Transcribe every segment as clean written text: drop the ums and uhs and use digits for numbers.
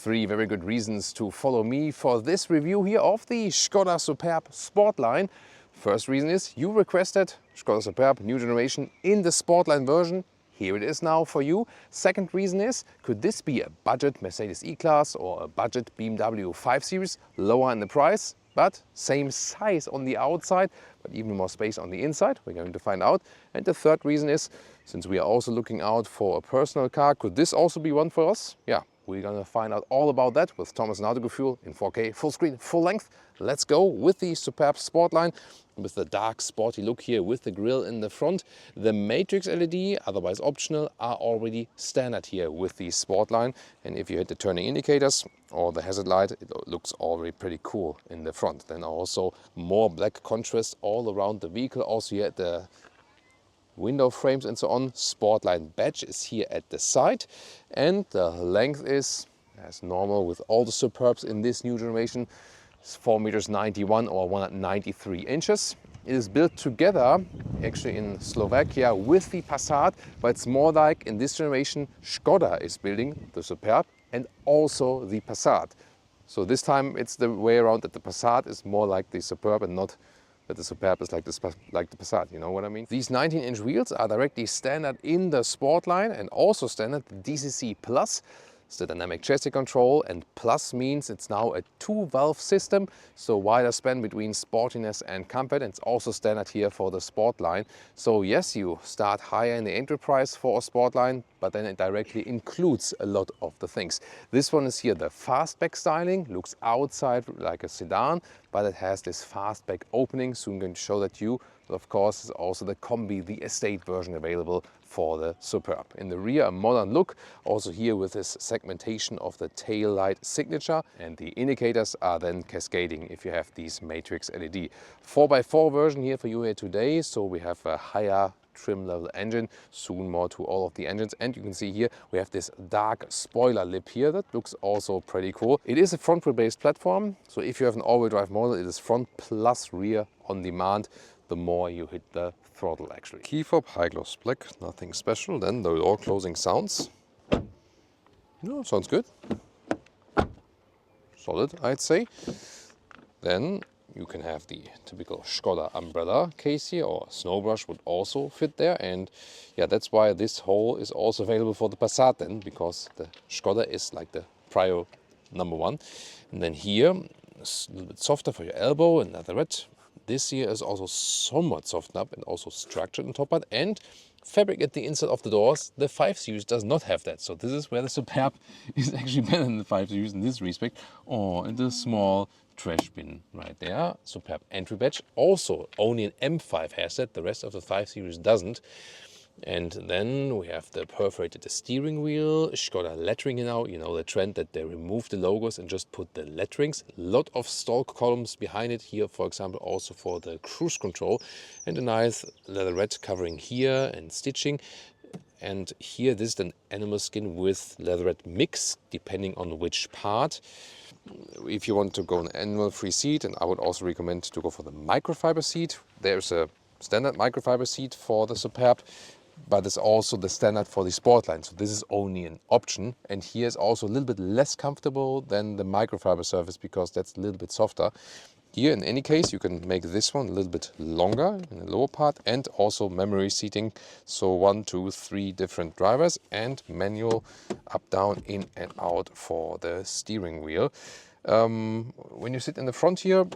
Three very good reasons to follow me for this review here of the Škoda Superb Sportlajn. First reason is you requested Škoda Superb new generation in the Sportlajn version. Here it is now for you. Second reason is, could this be a budget Mercedes E-Class or a budget BMW 5 Series, lower in the price, but same size on the outside, but even more space on the inside? We're going to find out. And the third reason is, since we are also looking out for a personal car, could this also be one for us? Yeah, we're going to find out all about that with Thomas and Autogefühl in 4K, full screen, full length. Let's go with the Superb Sportlajn, with the dark sporty look here with the grille in the front. The Matrix LED, otherwise optional, are already standard here with the Sportlajn. And if you hit the turning indicators or the hazard light, it looks already pretty cool in the front. Then also more black contrast all around the vehicle. Also here at the window frames and so on. Sportlajn badge is here at the side. And the length is, as normal with all the Superbs in this new generation, 4.91 meters or 193 inches. It is built together, actually in Slovakia, with the Passat, but it's more like in this generation Škoda is building the Superb and also the Passat. So this time it's the way around, that the Passat is more like the Superb and not that the Superb is like the Passat, you know what I mean? These 19-inch wheels are directly standard in the Sportlajn and also standard DCC Plus. It's the dynamic chassis control, and Plus means it's now a 2-valve system, so wider span between sportiness and comfort. And it's also standard here for the Sportlajn. So yes, you start higher in the entry price for a Sportlajn, but then it directly includes a lot of the things. This one is here the Fastbek styling, looks outside like a sedan, but it has this Fastbek opening. Soon going to show that to you. But of course, is also the Combi, the estate version, available for the Superb. In the rear, a modern look, also here with this segmentation of the tail light signature, and the indicators are then cascading if you have these Matrix LED. 4x4 version here for you here today, so we have a higher trim level engine, soon more to all of the engines. And you can see here we have this dark spoiler lip here that looks also pretty cool. It is a front wheel based platform, so if you have an all-wheel drive model, it is front plus rear on demand, the more you hit the throttle actually. Key fob, high gloss black, nothing special. Then the door closing sounds. No, sounds good. Solid, I'd say. Then you can have the typical Škoda umbrella case here, or snow brush would also fit there. And yeah, that's why this hole is also available for the Passat then, because the Škoda is like the prio #1. And then here, it's a little bit softer for your elbow and leatherette. This here is also somewhat softened up and also structured on top part, and fabric at the inside of the doors. The 5 Series does not have that, so this is where the Superb is actually better than the 5 Series in this respect. Or in the small trash bin right there. Superb entry badge. Also only an M5 has that, the rest of the 5 Series doesn't. And then we have the perforated steering wheel, Škoda lettering now. You know the trend that they remove the logos and just put the letterings. A lot of stalk columns behind it here, for example, also for the cruise control. And a nice leatherette covering here and stitching. And here this is an animal skin with leatherette mix, depending on which part. If you want to go an animal-free seat, and I would also recommend to go for the microfiber seat. There's a standard microfiber seat for the Superb, but it's also the standard for the Sportlajn. So this is only an option. And here is also a little bit less comfortable than the microfiber surface, because that's a little bit softer. Here, in any case, you can make this one a little bit longer in the lower part, and also memory seating. So 1, 2, 3 different drivers, and manual up, down, in and out for the steering wheel. When you sit in the front here,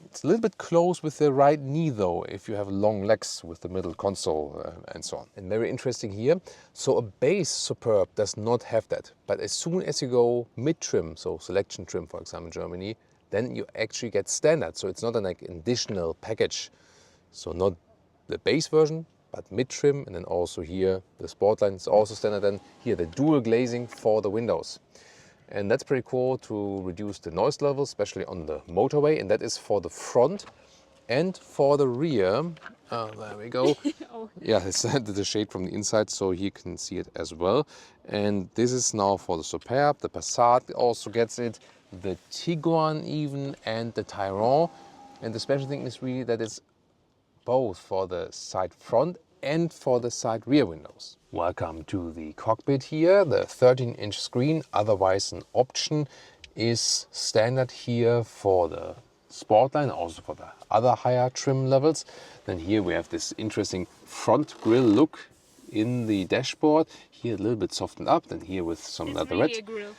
it's a little bit close with the right knee though, if you have long legs with the middle console and so on. And very interesting here, so a base Superb does not have that. But as soon as you go mid-trim, so selection trim for example in Germany, then you actually get standard. So it's not an additional package. So not the base version, but mid-trim, and then also here the Sportlajn is also standard. Then here the dual glazing for the windows. And that's pretty cool to reduce the noise level, especially on the motorway. And that is for the front and for the rear. There we go. Oh. Yeah, it's the shade from the inside, so you can see it as well. And this is now for the Superb. The Passat also gets it, the Tiguan even, and the Tayron. And the special thing is really that it's both for the side front and for the side rear windows. Welcome to the cockpit here. The 13-inch screen, otherwise an option, is standard here for the Sportline, also for the other higher trim levels. Then here we have this interesting front grille look in the dashboard. Here a little bit softened up, then here with some leatherette. It's really a grille.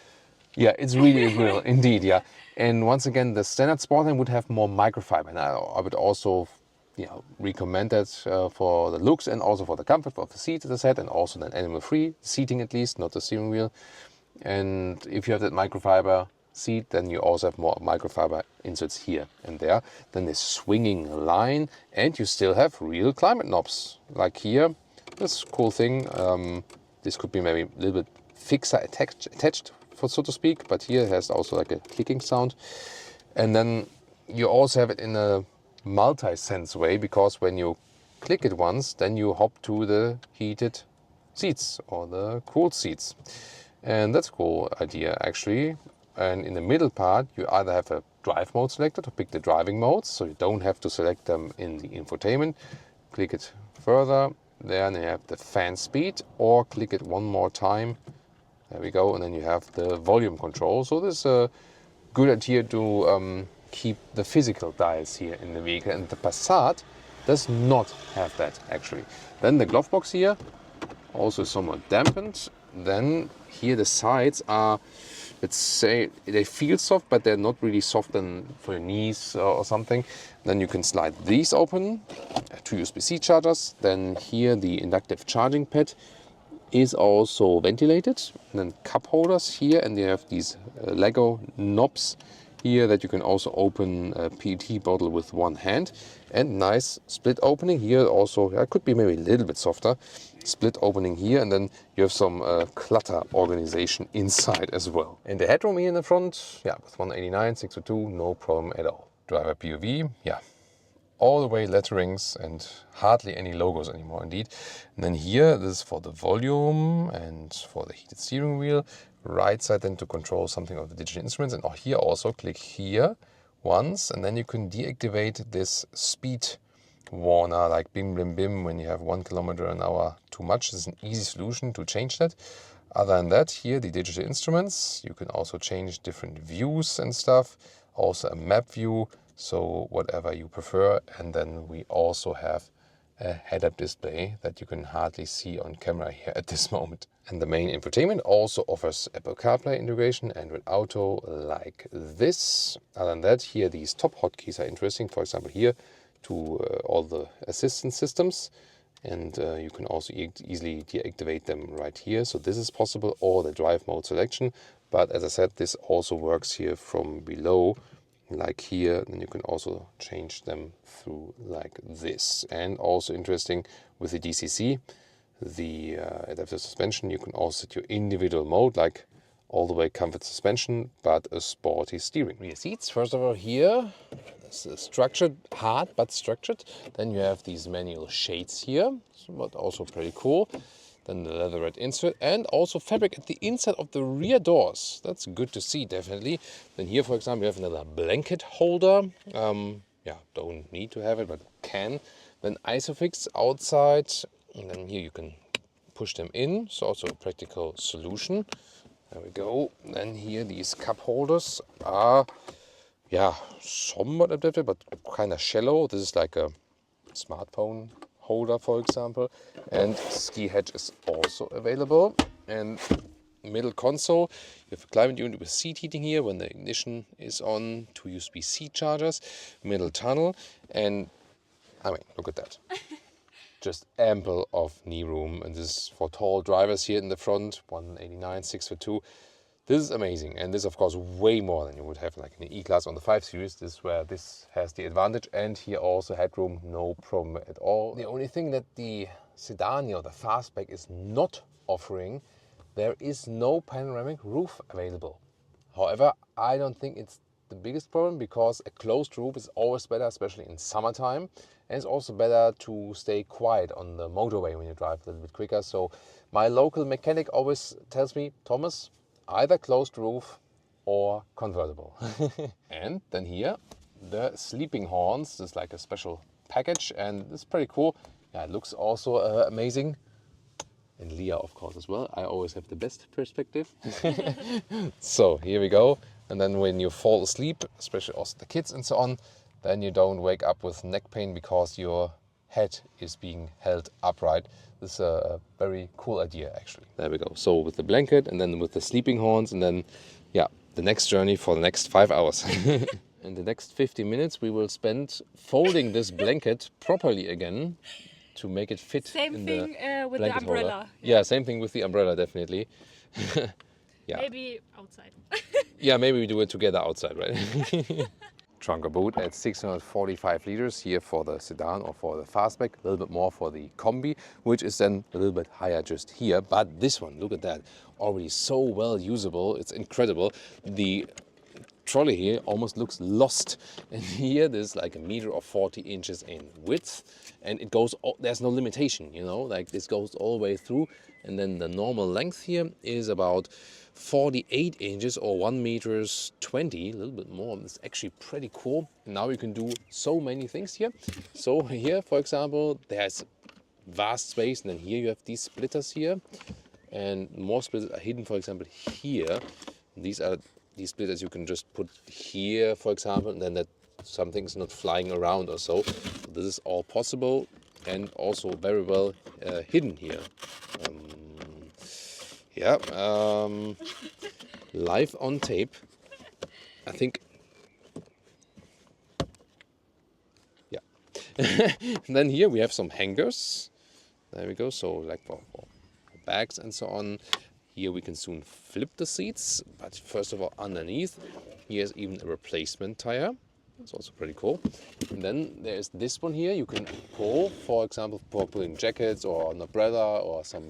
Yeah, it's really a grille, indeed, yeah. And once again, the standard Sportline would have more microfiber. And I would also recommend that for the looks and also for the comfort of the seat, as I said, and also then animal-free seating at least, not the steering wheel. And if you have that microfiber seat, then you also have more microfiber inserts here and there. Then this swinging line, and you still have real climate knobs. Like here, this cool thing. This could be maybe a little bit fixer attached, so to speak, but here it has also like a clicking sound. And then you also have it in a multi-sense way, because when you click it once, then you hop to the heated seats or the cooled seats. And that's a cool idea actually. And in the middle part, you either have a drive mode selector to pick the driving modes, so you don't have to select them in the infotainment. Click it further, then you have the fan speed, or click it one more time. There we go, and then you have the volume control. So this is a good idea to keep the physical dials here in the vehicle, and the Passat does not have that actually. Then the glove box here also somewhat dampened. Then here the sides are, let's say, they feel soft, but they're not really soft for your knees or something. Then you can slide these open, 2 USB-C chargers. Then here the inductive charging pad is also ventilated. And then cup holders here, and you have these Lego knobs here that you can also open a PET bottle with one hand. And nice split opening here also. It could be maybe a little bit softer. Split opening here, and then you have some clutter organization inside as well. And the headroom here in the front, yeah, with 189, 602, no problem at all. Driver POV, yeah, all the way letterings and hardly any logos anymore indeed. And then here, this is for the volume and for the heated steering wheel. Right side then to control something of the digital instruments. And here also click here once, and then you can deactivate this speed warner, like bim bim bim, when you have 1 kilometer an hour too much. This is an easy solution to change that. Other than that, here the digital instruments, you can also change different views and stuff. Also a map view, so whatever you prefer. And then we also have a head-up display that you can hardly see on camera here at this moment. And the main infotainment also offers Apple CarPlay integration, Android Auto like this. Other than that, here these top hotkeys are interesting. For example, here to all the assistance systems, and you can also easily deactivate them right here. So this is possible, or the drive mode selection. But as I said, this also works here from below, like here. Then you can also change them through like this. And also interesting with the DCC, the adaptive suspension, you can also set your individual mode, like all the way comfort suspension, but a sporty steering. Rear seats, first of all, here this is structured, hard but structured. Then you have these manual shades here, but also pretty cool. Then the leatherette insert, and also fabric at the inside of the rear doors. That's good to see, definitely. Then here, for example, you have another blanket holder. Yeah, don't need to have it, but can. Then Isofix outside, and then here you can push them in. So also a practical solution. There we go. Then here these cup holders are, yeah, somewhat adapted, but kind of shallow. This is like a smartphone holder, for example. And ski hatch is also available. And middle console, you have a climate unit with seat heating here when the ignition is on, 2 USB-C chargers, middle tunnel, and I mean, look at that. Just ample of knee room, and this is for tall drivers here in the front, 189, 6'2". This is amazing, and this of course way more than you would have like in the E-Class on the 5 Series. This is where this has the advantage, and here also headroom, no problem at all. The only thing that the Sedan or the Fastbek is not offering, there is no panoramic roof available. However, I don't think it's the biggest problem, because a closed roof is always better, especially in summertime. And it's also better to stay quiet on the motorway when you drive a little bit quicker. So my local mechanic always tells me, Thomas, either closed roof or convertible. And then here, the sleeping horns. This is like a special package, and it's pretty cool. Yeah, it looks also amazing. And Leah, of course, as well. I always have the best perspective. So here we go. And then when you fall asleep, especially also the kids and so on, then you don't wake up with neck pain because your head is being held upright. This is a very cool idea, actually. There we go. So with the blanket and then with the sleeping horns, and then, yeah, the next journey for the next 5 hours. In the next 50 minutes, we will spend folding this blanket properly again to make it fit Same in thing the with the umbrella. holder. Yeah, same thing with the umbrella, definitely. Yeah. Maybe outside. Yeah, maybe we do it together outside, right? Trunk or boot at 645 liters here for the sedan or for the Fastbek, a little bit more for the Combi, which is then a little bit higher just here. But this one, look at that, already so well usable. It's incredible. The trolley here almost looks lost. And here there's like 1 meter or 40 inches in width, and it goes, there's no limitation, you know, like this goes all the way through. And then the normal length here is about 48 inches or 1 meter 20, a little bit more. It's actually pretty cool. Now you can do so many things here. So here, for example, there's vast space, and then here you have these splitters here, and more splitters are hidden, for example, here. These are these splitters you can just put here, for example, and then that something's not flying around or so. This is all possible and also very well hidden here. Live on tape, I think. Yeah. And then here we have some hangers. There we go. So like for bags and so on. Here we can soon flip the seats, but first of all, underneath, here's even a replacement tire. That's also pretty cool. And then there's this one here. You can pull, for example, for putting jackets or an umbrella or some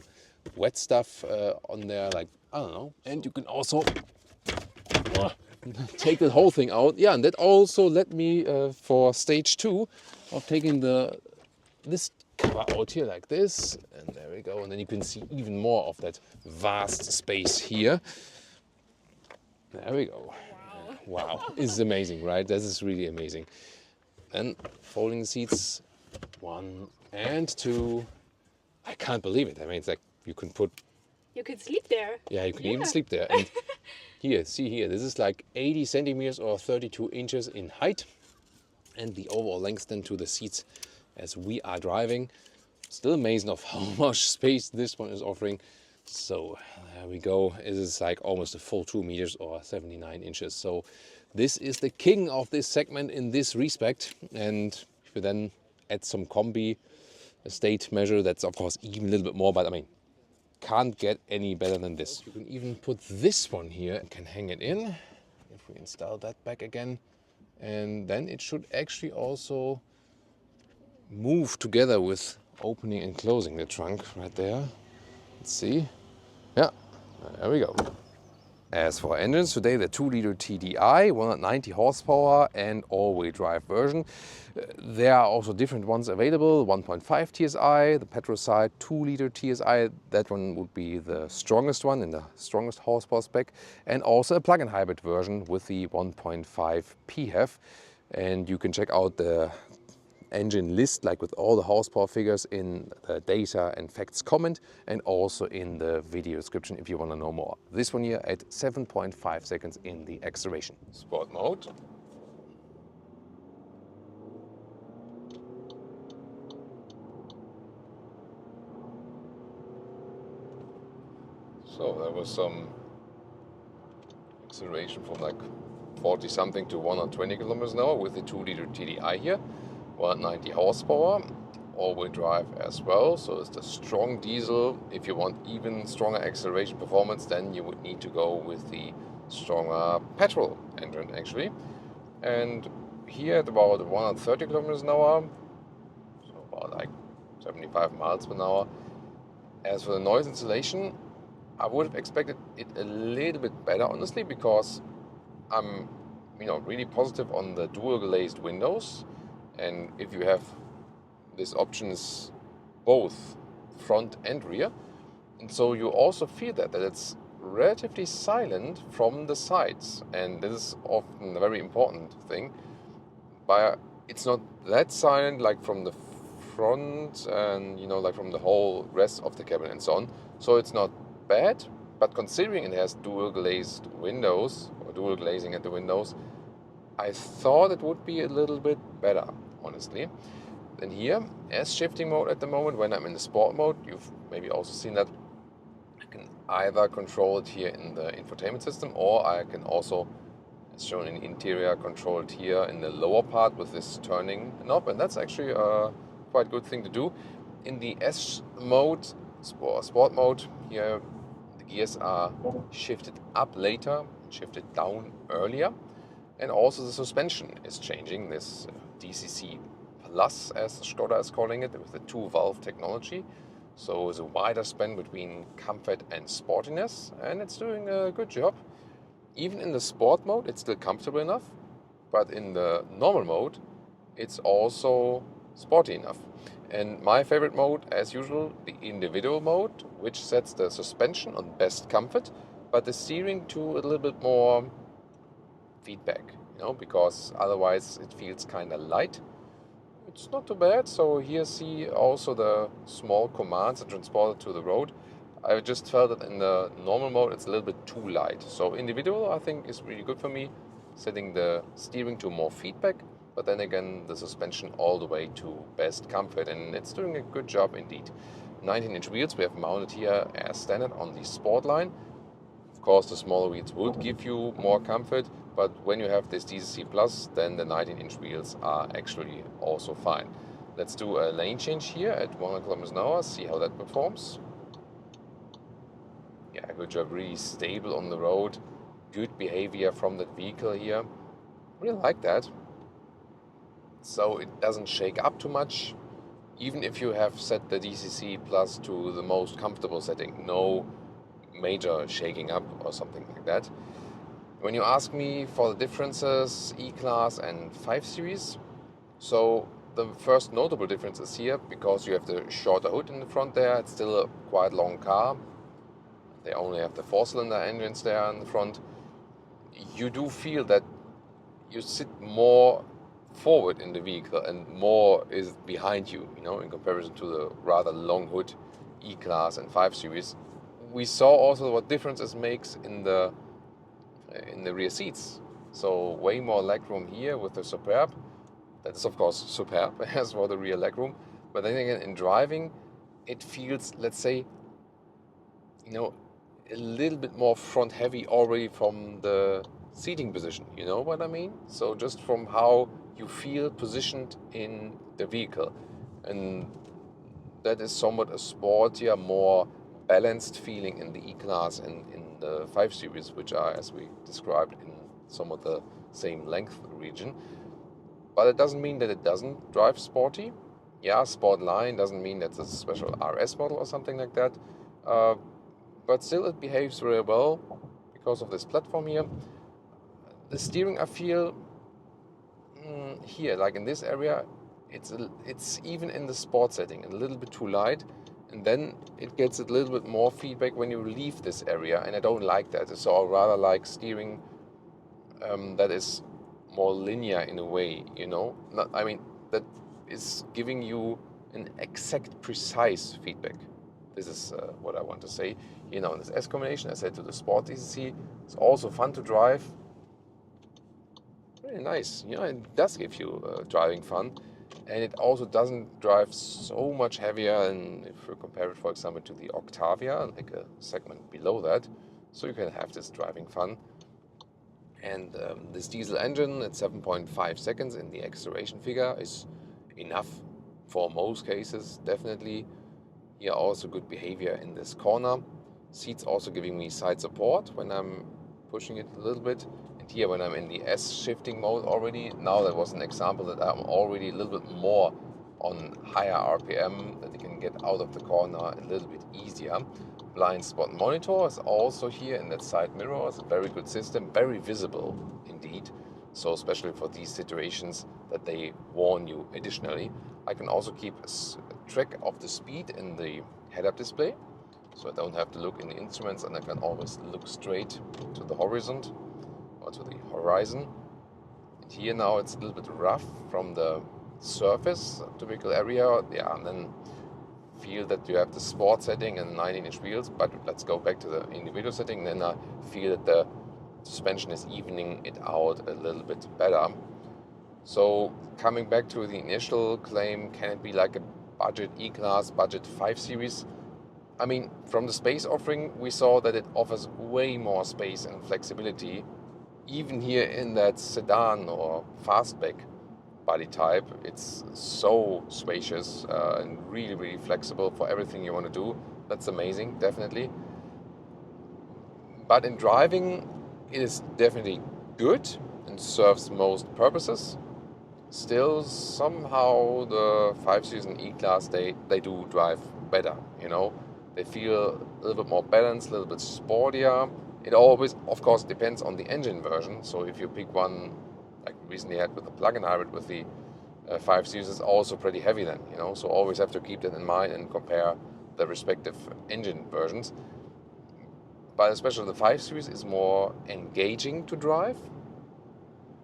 wet stuff on there, like, I don't know. And you can also take the whole thing out. Yeah, and that also led me for stage 2 of taking this cover out here like this, and there we go. And then you can see even more of that vast space here. There we go. Wow, this is amazing, right? This is really amazing. And folding the seats, 1 and 2. I can't believe it. I mean, it's like you can sleep there. Yeah, you can even sleep there. And here, see here, this is like 80 centimeters or 32 inches in height, and the overall length then to the seats as we are driving. Still amazing of how much space this one is offering. So there we go. It is like almost a full 2 meters or 79 inches. So this is the king of this segment in this respect. And if you then add some combi state measure, that's of course even a little bit more, but I mean, can't get any better than this. You can even put this one here and can hang it in. If we install that back again, and then it should actually also move together with opening and closing the trunk right there. Let's see. Yeah, there we go. As for engines, today the 2-liter TDI, 190 horsepower and all-wheel drive version. There are also different ones available, 1.5 TSI, the petrol side, 2-liter TSI. That one would be the strongest one in the strongest horsepower spec. And also a plug-in hybrid version with the 1.5 PHEV. And you can check out the engine list, like with all the horsepower figures, in the data and facts comment, and also in the video description if you want to know more. This one here at 7.5 seconds in the acceleration. Sport mode. So there was some acceleration from like 40 something to 120 kilometers an hour with the 2-liter TDI here. 190 horsepower, all-wheel drive as well, so it's the strong diesel. If you want even stronger acceleration performance, then you would need to go with the stronger petrol engine actually. And here at about 130 kilometers an hour, so about like 75 miles per hour. As for the noise insulation, I would have expected it a little bit better, honestly, because I'm really positive on the dual glazed windows. And if you have this options both front and rear, and so you also feel that it's relatively silent from the sides, and this is often a very important thing. But it's not that silent like from the front and, you know, like from the whole rest of the cabin and so on. So it's not bad, but considering it has dual glazed windows, or dual glazing at the windows, I thought it would be a little bit better, honestly. Then here, as shifting mode at the moment, when I'm in the sport mode, you've maybe also seen that I can either control it here in the infotainment system, or I can also, as shown in the interior, control it here in the lower part with this turning knob, and that's actually a quite good thing to do. In the S mode, sport mode, here the gears are shifted up later, shifted down earlier, and also the suspension is changing, this DCC Plus, as Škoda is calling it, with the 2-valve technology. So it's a wider span between comfort and sportiness, and it's doing a good job. Even in the sport mode, it's still comfortable enough, but in the normal mode, it's also sporty enough. And my favorite mode, as usual, the individual mode, which sets the suspension on best comfort, but the steering to a little bit more feedback, you know, because otherwise it feels kind of light. It's not too bad. So here see also the small commands that transported to the road. I just felt that in the normal mode it's a little bit too light. So individual, I think, is really good for me, setting the steering to more feedback, but then again the suspension all the way to best comfort, and it's doing a good job indeed. 19-inch wheels we have mounted here as standard on the Sportline. Of course, the smaller wheels would give you more comfort, but when you have this DCC Plus, then the 19-inch wheels are actually also fine. Let's do a lane change here at 100 km an hour, see how that performs. Yeah, good job, really stable on the road. Good behavior from that vehicle here. Really like that. So it doesn't shake up too much, even if you have set the DCC Plus to the most comfortable setting. No major shaking up or something like that. When you ask me for the differences, E-Class and 5 Series, so the first notable difference is here, because you have the shorter hood in the front there. It's still a quite long car. They only have the 4-cylinder engines there in the front. You do feel that you sit more forward in the vehicle and more is behind you, you know, in comparison to the rather long hood E-Class and 5 Series. We saw also what differences makes in the rear seats. So way more legroom here with the Superb. That is of course superb as for the rear legroom. But then again, in driving, it feels, let's say, you know, a little bit more front heavy already from the seating position. You know what I mean? So just from how you feel positioned in the vehicle. And that is somewhat a sportier, more balanced feeling in the E-Class and in the 5 Series, which are, as we described, in somewhat the same length region. But it doesn't mean that it doesn't drive sporty. Yeah, Sportline doesn't mean that's a special RS model or something like that. But still it behaves very well because of this platform here. The steering, I feel, here, like in this area, it's even in the sport setting, a little bit too light. And then it gets a little bit more feedback when you leave this area, and I don't like that. So I rather like steering that is more linear in a way, you know. I mean, that is giving you an exact, precise feedback. This is what I want to say. You know, in this S combination, I said to the Sport DCC, it's also fun to drive. Really nice. You know, it does give you driving fun. And it also doesn't drive so much heavier than if you compare it, for example, to the Octavia, like a segment below that. So you can have this driving fun. And this diesel engine at 7.5 seconds in the acceleration figure is enough for most cases, definitely. Here also good behavior in this corner. Seats also giving me side support when I'm pushing it a little bit. And here when I'm in the S shifting mode already, now that was an example that I'm already a little bit more on higher RPM, that you can get out of the corner a little bit easier. Blind spot monitor is also here in that side mirror. It's a very good system, very visible indeed. So especially for these situations that they warn you additionally. I can also keep a track of the speed in the head-up display. So I don't have to look in the instruments, and I can always look straight to the horizon. And here now it's a little bit rough from the surface, typical area, yeah, and then feel that you have the sport setting and 19-inch wheels, but let's go back to the individual setting. Then I feel that the suspension is evening it out a little bit better. So coming back to the initial claim, can it be like a budget E-Class, budget 5 Series? I mean, from the space offering, we saw that it offers way more space and flexibility. Even here in that sedan or Fastbek body type, it's so spacious and really, really flexible for everything you want to do. That's amazing, definitely. But in driving, it is definitely good and serves most purposes. Still, somehow the 5 Series and E-Class, they do drive better, you know. They feel a little bit more balanced, a little bit sportier. It always, of course, depends on the engine version. So if you pick one, like we recently had with the plug-in hybrid with the 5 Series, it's also pretty heavy then, you know. So always have to keep that in mind and compare the respective engine versions. But especially the 5 Series is more engaging to drive.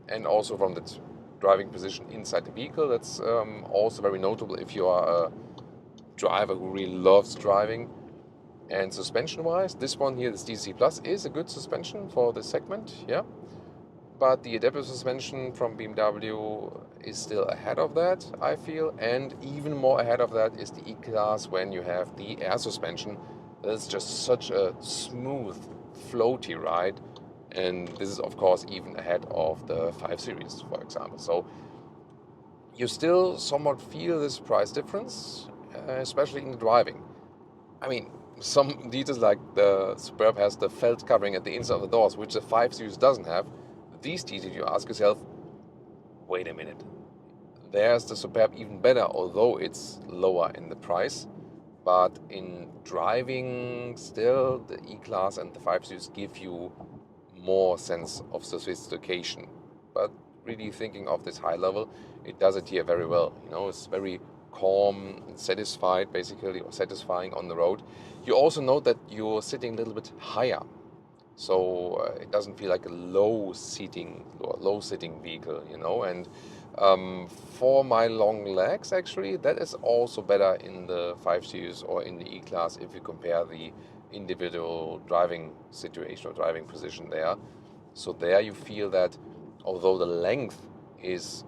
And also from the driving position inside the vehicle, that's also very notable if you are a driver who really loves driving. And suspension-wise, this one here, this DCC Plus, is a good suspension for this segment, yeah. But the adaptive suspension from BMW is still ahead of that, I feel. And even more ahead of that is the E-Class when you have the air suspension. That's just such a smooth, floaty ride. And this is, of course, even ahead of the 5 Series, for example. So you still somewhat feel this price difference, especially in the driving. I mean, some details like the Superb has the felt covering at the inside of the doors, which the 5 Series doesn't have. These details, you ask yourself, wait a minute, there's the Superb even better, although it's lower in the price. But in driving, still, the E-Class and the 5 Series give you more sense of sophistication. But really thinking of this high level, it does it here very well. You know, it's very calm and satisfied, basically, or satisfying on the road. You also note that you're sitting a little bit higher, so it doesn't feel like a low sitting vehicle, you know. And for my long legs, actually, that is also better in the 5 Series or in the E-Class if you compare the individual driving situation or driving position there. So there you feel that although the length is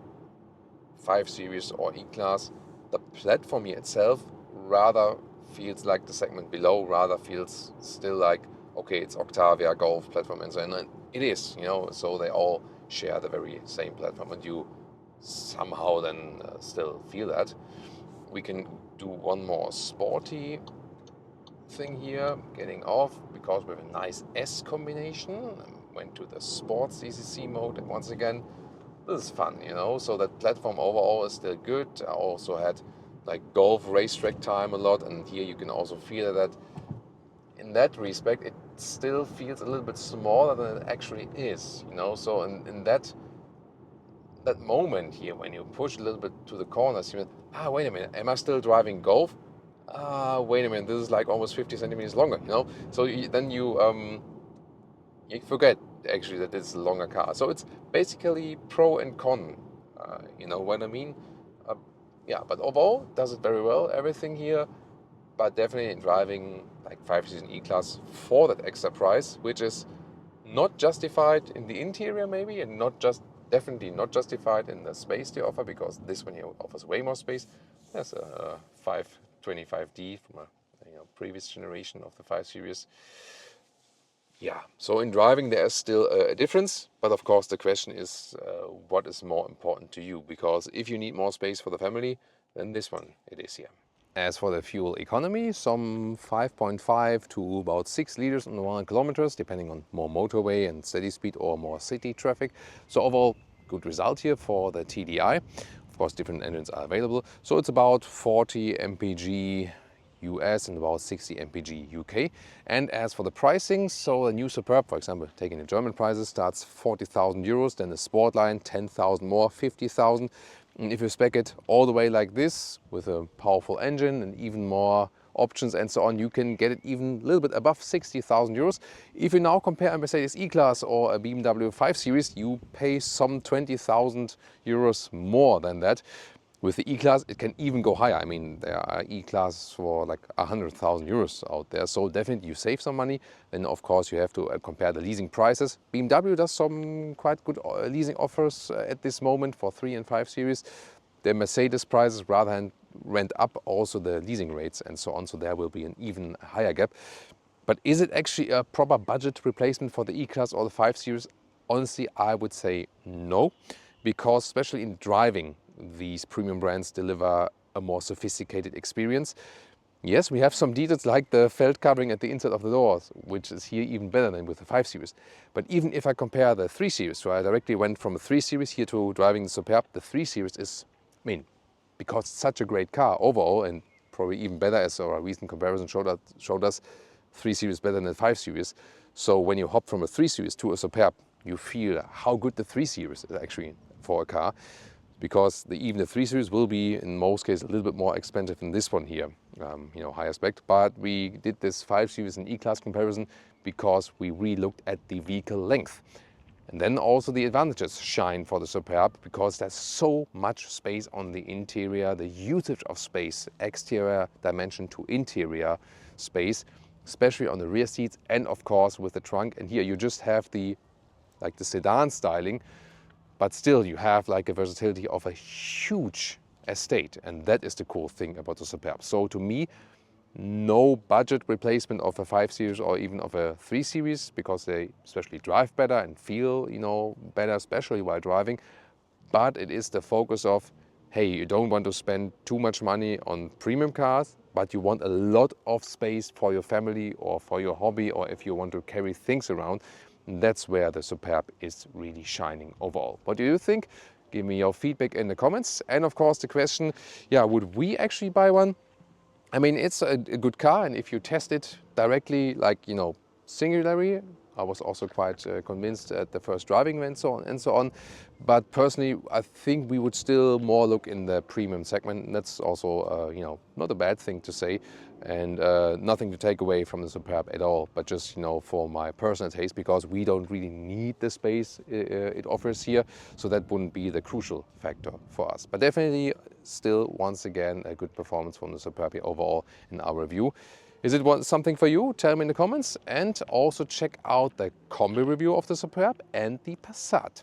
5 Series or E-Class, the platform here itself rather feels like the segment below, rather feels still like, okay, it's Octavia, Golf platform, and so on. And it is, you know, so they all share the very same platform, and you somehow then still feel that. We can do one more sporty thing here, getting off, because we have a nice S combination. Went to the sports DCC mode, and once again, this is fun, you know, so that platform overall is still good. I also had like golf racetrack time a lot, and here you can also feel that in that respect it still feels a little bit smaller than it actually is, you know. So in that moment here, when you push a little bit to the corners, you wait a minute, am I still driving golf? Wait a minute, this is like almost 50 centimeters longer, you know. So then you forget actually that it's a longer car. So it's basically pro and con, you know what I mean? Yeah, but overall does it very well, everything here. But definitely in driving like 5 Series and E-Class for that extra price, which is not justified in the interior maybe, and definitely not justified in the space they offer, because this one here offers way more space. There's a 525D from a previous generation of the 5 Series. Yeah, so in driving there is still a difference, but of course the question is what is more important to you, because if you need more space for the family, then this one it is here. As for the fuel economy, some 5.5 to about 6 liters on 100 kilometers, depending on more motorway and steady speed or more city traffic. So overall, good result here for the TDI. Of course, different engines are available. So it's about 40 mpg US and about 60 mpg UK. And as for the pricing, so the new Superb, for example, taking the German prices, starts 40,000 euros, then the Sportline 10,000 more, 50,000. And if you spec it all the way like this, with a powerful engine and even more options and so on, you can get it even a little bit above 60,000 euros. If you now compare a Mercedes E-Class or a BMW 5 Series, you pay some 20,000 euros more than that. With the E-Class, it can even go higher. I mean, there are E-Classes for like 100,000 euros out there. So definitely you save some money. Then of course you have to compare the leasing prices. BMW does some quite good leasing offers at this moment for 3 and 5 Series. The Mercedes prices rather than went up also the leasing rates and so on. So there will be an even higher gap. But is it actually a proper budget replacement for the E-Class or the 5 Series? Honestly, I would say no, because especially in driving, these premium brands deliver a more sophisticated experience. Yes, we have some details like the felt covering at the inside of the doors, which is here even better than with the 5 Series. But even if I compare the 3 Series, so I directly went from a 3 Series here to driving the Superb, the 3 Series is, I mean, because it's such a great car overall and probably even better, as our recent comparison showed us 3 Series better than the 5 Series. So when you hop from a 3 Series to a Superb, you feel how good the 3 Series is actually for a car. Because even the 3 Series will be, in most cases, a little bit more expensive than this one here, higher spec. But we did this 5 Series and E-Class comparison because we re-looked at the vehicle length. And then also the advantages shine for the Superb because there's so much space on the interior, the usage of space, exterior dimension to interior space, especially on the rear seats and of course with the trunk. And here you just have the sedan styling, but still you have like a versatility of a huge estate, and that is the cool thing about the Superb. So to me, no budget replacement of a 5 Series or even of a 3 Series, because they especially drive better and feel better, especially while driving. But it is the focus of, hey, you don't want to spend too much money on premium cars, but you want a lot of space for your family or for your hobby, or if you want to carry things around. That's where the Superb is really shining overall. What do you think? Give me your feedback in the comments. And of course the question, would we actually buy one? I mean, it's a good car, and if you test it directly, singularly, I was also quite convinced at the first driving and so on. But personally, I think we would still more look in the premium segment. And that's also, not a bad thing to say, and nothing to take away from the Superb at all. But just, for my personal taste, because we don't really need the space it offers here, so that wouldn't be the crucial factor for us. But definitely, still, once again, a good performance from the Superb here overall in our review. Is it something for you? Tell me in the comments, and also check out the combi review of the Superb and the Passat.